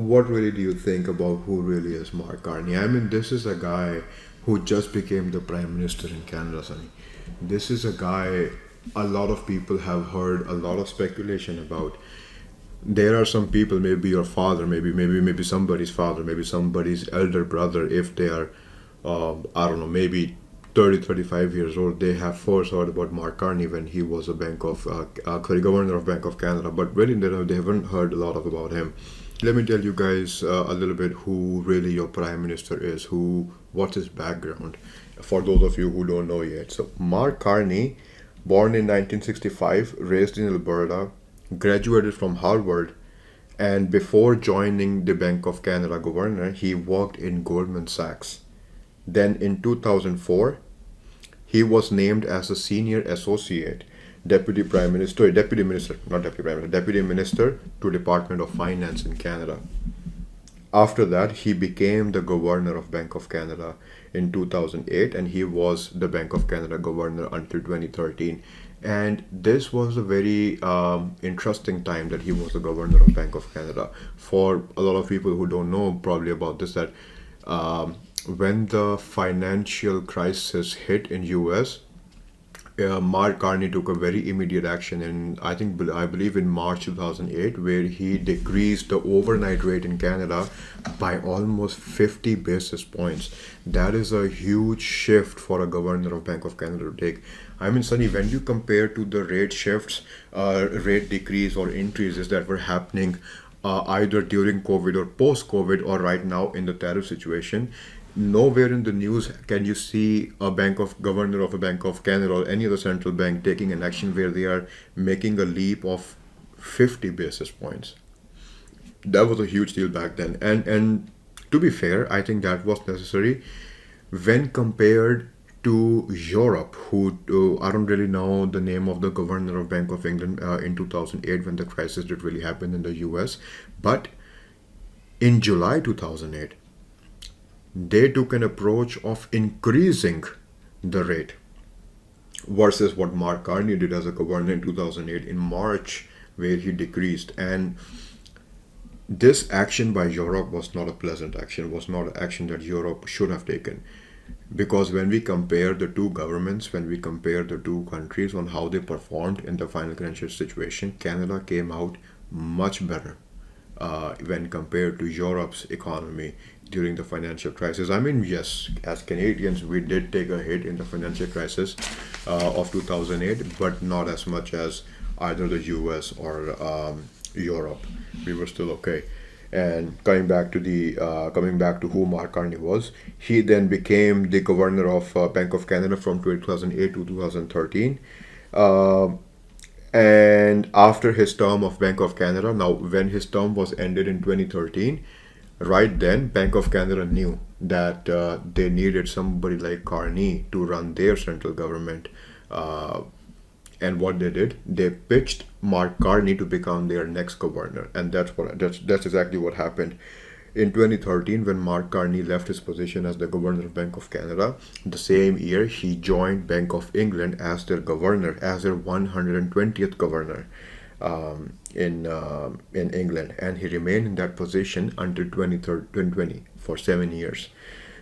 what really do you think about who really is Mark Carney? I mean, this is a guy who just became the Prime Minister in Canada, Sunny. This is a guy a lot of people have heard a lot of speculation about. There are some people, maybe your father, maybe somebody's father, maybe somebody's elder brother, if they are, I don't know, maybe 30, 35 years old, they have first heard about Mark Carney when he was a governor of Bank of Canada, but really they haven't heard a lot of about him. Let me tell you guys a little bit who really your prime minister is, what's his background, for those of you who don't know yet. So Mark Carney, born in 1965, raised in Alberta, graduated from Harvard, and before joining the Bank of Canada governor, he worked in Goldman Sachs. Then in 2004, he was named as a senior associate deputy minister to Department of Finance in Canada. After that, he became the governor of Bank of Canada in 2008, and he was the Bank of Canada governor until 2013. And this was a very interesting time that he was the governor of Bank of Canada. For a lot of people who don't know probably about this, that when the financial crisis hit in US, Mark Carney took a very immediate action in, I believe in March 2008, where he decreased the overnight rate in Canada by almost 50 basis points. That is a huge shift for a governor of Bank of Canada to take. I mean, Sunny, when you compare to the rate shifts, rate decrease or increases that were happening either during COVID or post-COVID or right now in the tariff situation, nowhere in the news can you see a governor of a Bank of Canada or any other central bank taking an action where they are making a leap of 50 basis points. That was a huge deal back then. And to be fair, I think that was necessary when compared to Europe, who I don't really know the name of the governor of Bank of England in 2008 when the crisis did really happen in the US. But in July 2008, they took an approach of increasing the rate versus what Mark Carney did as a governor in 2008 in March, where he decreased. And this action by Europe was not a pleasant action, was not an action that Europe should have taken. Because when we compare the two governments, when we compare the two countries on how they performed in the final financial situation, Canada came out much better when compared to Europe's economy during the financial crisis. I mean, yes, as Canadians, we did take a hit in the financial crisis of 2008, but not as much as either the US or Europe. We were still okay. And coming back to who Mark Carney was, he then became the governor of Bank of Canada from 2008 to 2013. Uh, and after his term of Bank of Canada, now when his term was ended in 2013, right then Bank of Canada knew that they needed somebody like Carney to run their central government. Uh, and what they did, they pitched Mark Carney to become their next governor, and that's exactly what happened. In 2013, when Mark Carney left his position as the governor of Bank of Canada, the same year he joined Bank of England as their governor, as their 120th governor in England, and he remained in that position until 2020 for 7 years.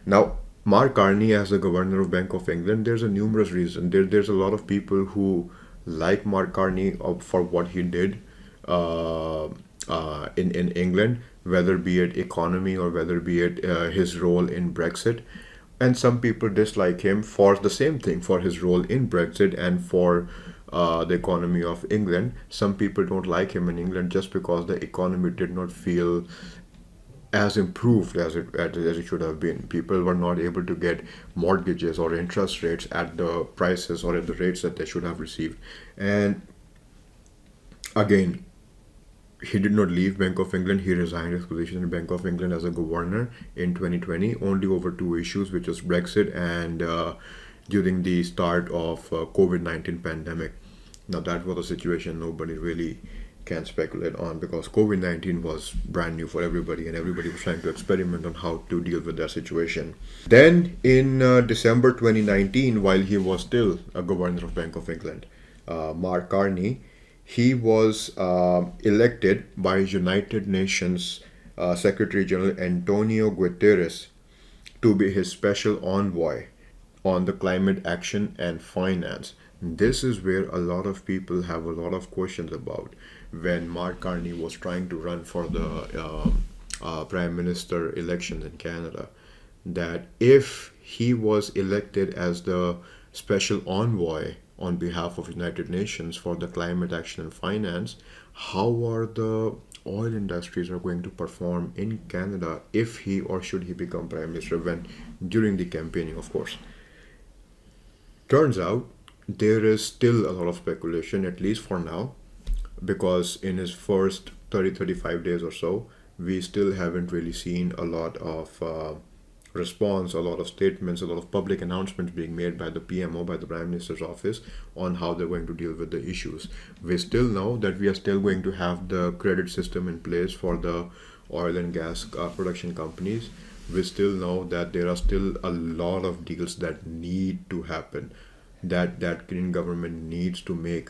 Now, Mark Carney as the governor of Bank of England, there's a numerous reason. There's a lot of people who like Mark Carney for what he did in England, whether be it economy or whether be it his role in Brexit. And some people dislike him for the same thing, for his role in Brexit and for the economy of England. Some people don't like him in England just because the economy did not feel as improved as it should have been. People were not able to get mortgages or interest rates at the prices or at the rates that they should have received. And again, he did not leave Bank of England. He resigned his position in Bank of England as a governor in 2020, only over two issues, which was Brexit and during the start of COVID-19 pandemic. Now that was a situation nobody really can speculate on, because COVID-19 was brand new for everybody and everybody was trying to experiment on how to deal with that situation. Then in December 2019, while he was still a governor of Bank of England, Mark Carney, he was elected by United Nations Secretary General Antonio Guterres to be his special envoy on the climate action and finance. This is where a lot of people have a lot of questions about when Mark Carney was trying to run for the prime minister election in Canada. That if he was elected as the special envoy on behalf of United Nations for the climate action and finance, how are the oil industries are going to perform in Canada if he or should he become prime minister when during the campaigning, of course. Turns out there is still a lot of speculation, at least for now, because in his first 35 days or so, we still haven't really seen a lot of response, a lot of statements, a lot of public announcements being made by the PMO, by the Prime Minister's office, on how they're going to deal with the issues. We still know that we are still going to have the credit system in place for the oil and gas production companies. We still know that there are still a lot of deals that need to happen, that Green government needs to make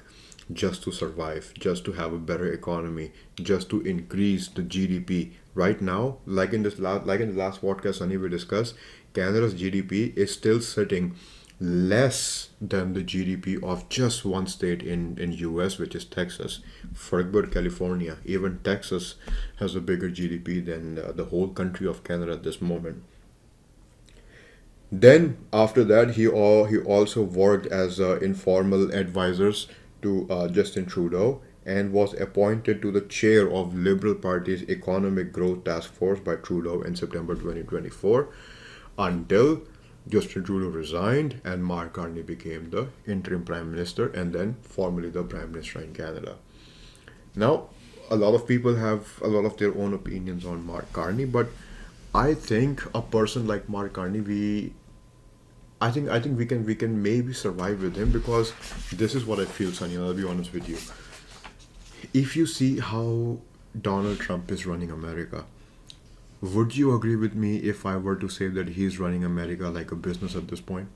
just to survive, just to have a better economy, just to increase the GDP. Right now, like in the last podcast, Sunny, we discussed, Canada's GDP is still sitting less than the GDP of just one state in US, which is Texas. Forget about California. Even Texas has a bigger GDP than the whole country of Canada at this moment. Then after that, he also worked as informal advisors to Justin Trudeau and was appointed to the chair of Liberal Party's Economic Growth Task Force by Trudeau in September 2024 until Justin Trudeau resigned and Mark Carney became the interim prime minister and then formally the prime minister in Canada. Now, a lot of people have a lot of their own opinions on Mark Carney, but I think a person like Mark Carney, I think we can maybe survive with him because this is what I feel, Sunny. I'll be honest with you. If you see how Donald Trump is running America, would you agree with me if I were to say that he's running America like a business at this point,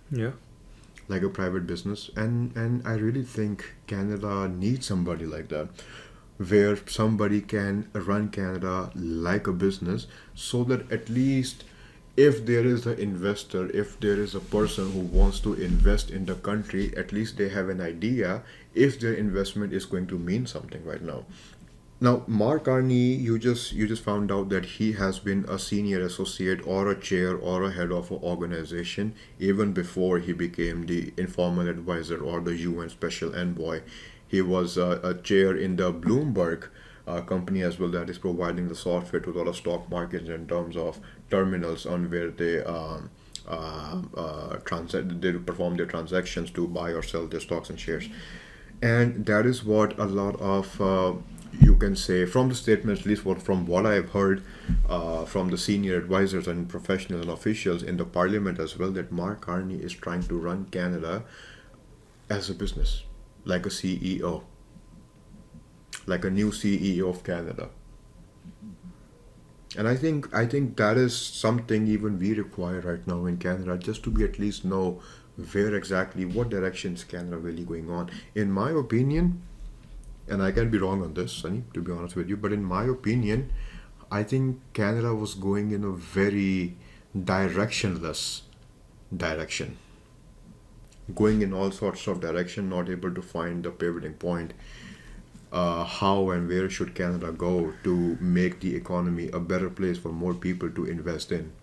Yeah. like a private business? And I really think Canada needs somebody like that, where somebody can run Canada like a business, so that at least if there is an investor, if there is a person who wants to invest in the country, at least they have an idea if their investment is going to mean something right now. Now, Mark Carney, you just found out that he has been a senior associate or a chair or a head of an organization even before he became the informal advisor or the UN special envoy. He was a chair in the Bloomberg company as well that is providing the software to a lot of stock markets in terms of terminals on where they they perform their transactions to buy or sell their stocks and shares. And that is what a lot of you can say from the statements, at least from what I've heard from the senior advisors and professionals and officials in the parliament as well, that Mark Carney is trying to run Canada as a business, like a CEO, like a new CEO of Canada. And I think that is something even we require right now in Canada, just to be at least know where exactly what direction is Canada really going on. In my opinion, and I can be wrong on this, Sunny, to be honest with you, but in my opinion, I think Canada was going in a very directionless direction, going in all sorts of direction, not able to find the pivoting point. How and where should Canada go to make the economy a better place for more people to invest in?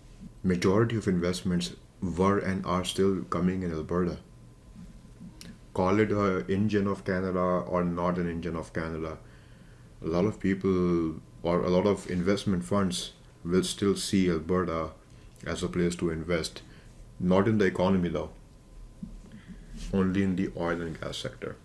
Majority of investments were and are still coming in Alberta. Call it a engine of Canada or not an engine of Canada. A lot of people or a lot of investment funds will still see Alberta as a place to invest. Not in the economy though, only in the oil and gas sector.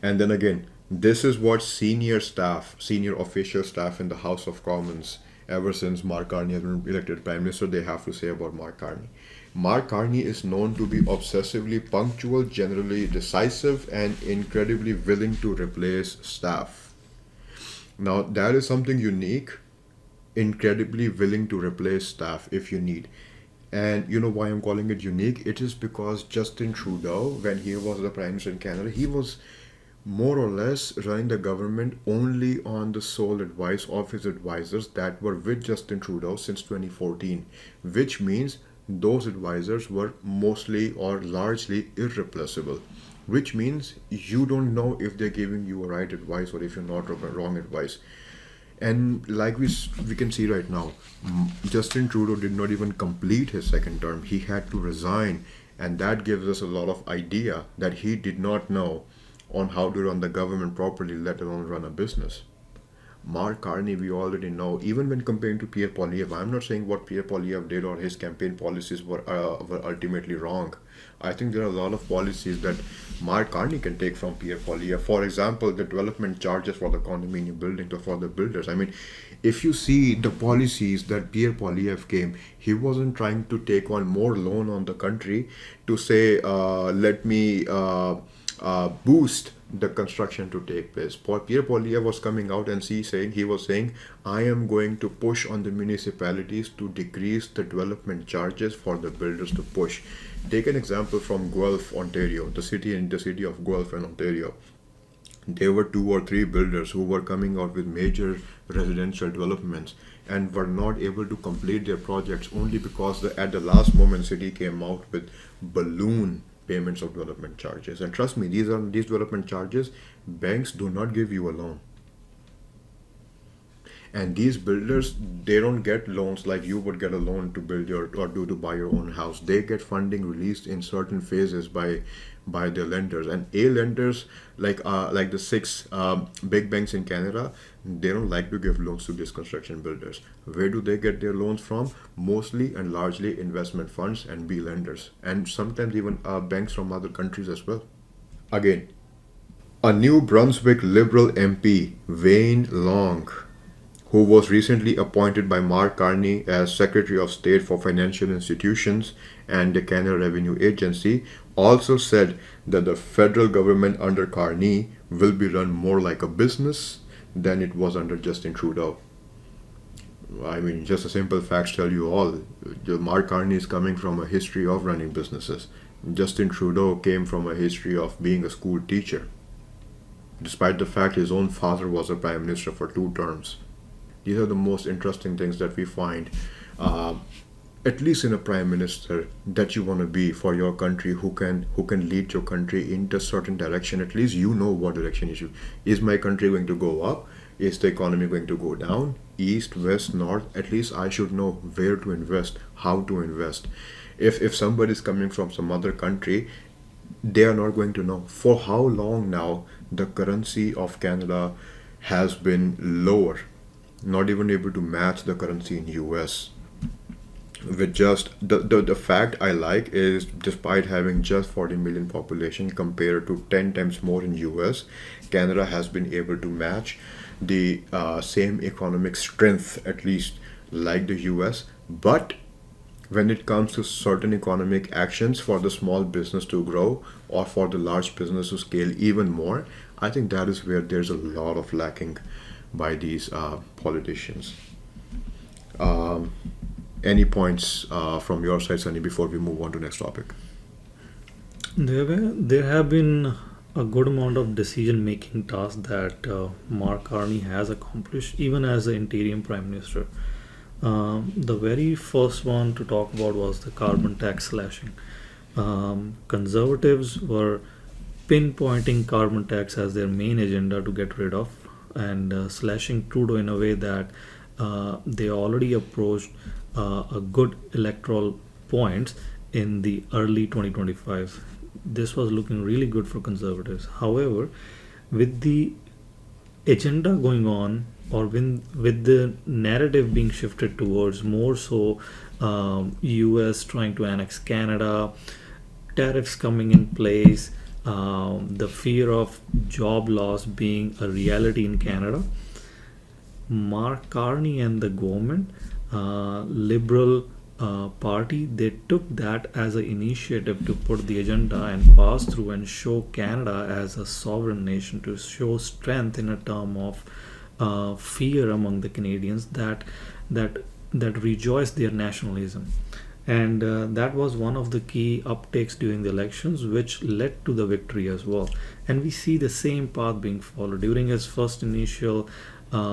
And then again, this is what senior staff, senior official staff in the House of Commons, ever since Mark Carney has been elected Prime Minister, they have to say about Mark Carney. Mark Carney is known to be obsessively punctual, generally decisive, and incredibly willing to replace staff. Now, that is something unique, incredibly willing to replace staff if you need. And you know why I'm calling it unique? It is because Justin Trudeau, when he was the Prime Minister in Canada, he was more or less running the government only on the sole advice of his advisors that were with Justin Trudeau since 2014, which means those advisors were mostly or largely irreplaceable, which means you don't know if they're giving you a right advice or if you're not wrong advice. And like we can see right now, Justin Trudeau did not even complete his second term. He had to resign, and that gives us a lot of idea that he did not know on how to run the government properly, let alone run a business. Mark Carney, we already know, even when comparing to Pierre Poilievre, I'm not saying what Pierre Poilievre did or his campaign policies were ultimately wrong. I think there are a lot of policies that Mark Carney can take from Pierre Poilievre. For example, the development charges for the condominium buildings or for the builders. I mean, if you see the policies that Pierre Poilievre came, he wasn't trying to take on more loan on the country to say, let me boost the construction to take place. Pierre Poilievre was coming out and he was saying, I am going to push on the municipalities to decrease the development charges for the builders to push. Take an example from Guelph, Ontario, the city of Guelph in Ontario. There were two or three builders who were coming out with major residential developments and were not able to complete their projects only because at the last moment city came out with balloon payments of development charges. And trust me, these development charges, banks do not give you a loan. And these builders, they don't get loans like you would get a loan to build your or to buy your own house. They get funding released in certain phases by their lenders. And A lenders like the six big banks in Canada, they don't like to give loans to these construction builders. Where do they get their loans from? Mostly and largely investment funds and B lenders, and sometimes even banks from other countries as well. Again, a New Brunswick Liberal MP, Wayne Long, who was recently appointed by Mark Carney as Secretary of State for Financial Institutions and the Canada Revenue Agency, also said that the federal government under Carney will be run more like a business than it was under Justin Trudeau. I mean, just a simple facts tell you all. Mark Carney is coming from a history of running businesses. Justin Trudeau came from a history of being a school teacher, despite the fact his own father was a prime minister for 2 terms. These are the most interesting things that we find, at least in a prime minister, that you want to be for your country, who can lead your country into a certain direction. At least you know what direction you should. Is my country going to go up? Is the economy going to go down? East, west, north? At least I should know where to invest, how to invest. If somebody is coming from some other country, they are not going to know. For how long now the currency of Canada has been lower, not even able to match the currency in US. With just the fact I like is, despite having just 40 million population compared to 10 times more in US, Canada has been able to match the same economic strength, at least like the US. But when it comes to certain economic actions for the small business to grow or for the large business to scale even more, I think that is where there's a lot of lacking by these politicians. Any points from your side, Sunny, before we move on to next topic? There have been a good amount of decision making tasks that Mark Carney has accomplished even as the interim prime minister. The very first one to talk about was the carbon tax slashing. Conservatives were pinpointing carbon tax as their main agenda to get rid of, and slashing Trudeau in a way that they already approached a good electoral points in the early 2025. This was looking really good for conservatives. However, with the agenda going on, or with the narrative being shifted towards more so US trying to annex Canada, tariffs coming in place, the fear of job loss being a reality in Canada, Mark Carney and the government, Liberal Party, they took that as an initiative to put the agenda and pass through and show Canada as a sovereign nation, to show strength in a term of fear among the Canadians that rejoice their nationalism. and that was one of the key uptakes during the elections, which led to the victory as well. And we see the same path being followed during his first initial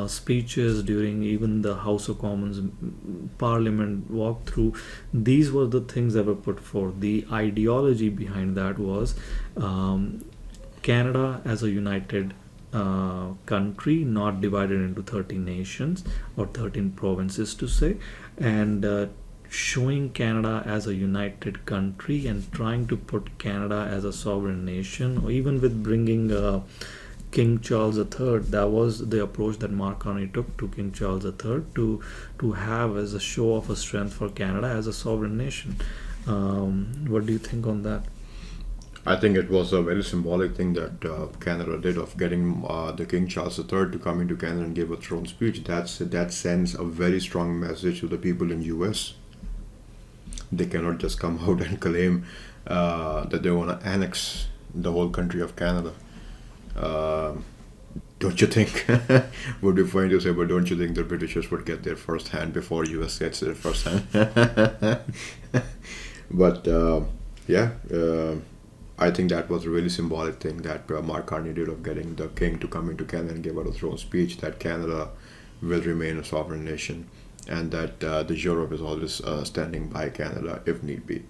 speeches, during even the House of Commons Parliament walkthrough. These were the things that were put forth. The ideology behind that was Canada as a united country, not divided into 13 nations or 13 provinces to say, and showing Canada as a united country and trying to put Canada as a sovereign nation, or even with bringing King Charles III. That was the approach that Mark Carney took to King Charles III to have as a show of a strength for Canada as a sovereign nation. What do you think on that? I think it was a very symbolic thing that Canada did of getting the King Charles III to come into Canada and give a throne speech. That sends a very strong message to the people in US. They cannot just come out and claim that they want to annex the whole country of Canada. Don't you think? Would be fine to say, but don't you think the Britishers would get their first hand before US gets their first hand? But yeah. I think that was a really symbolic thing that Mark Carney did of getting the king to come into Canada and give out a throne speech that Canada will remain a sovereign nation and that the Europe is always standing by Canada if need be.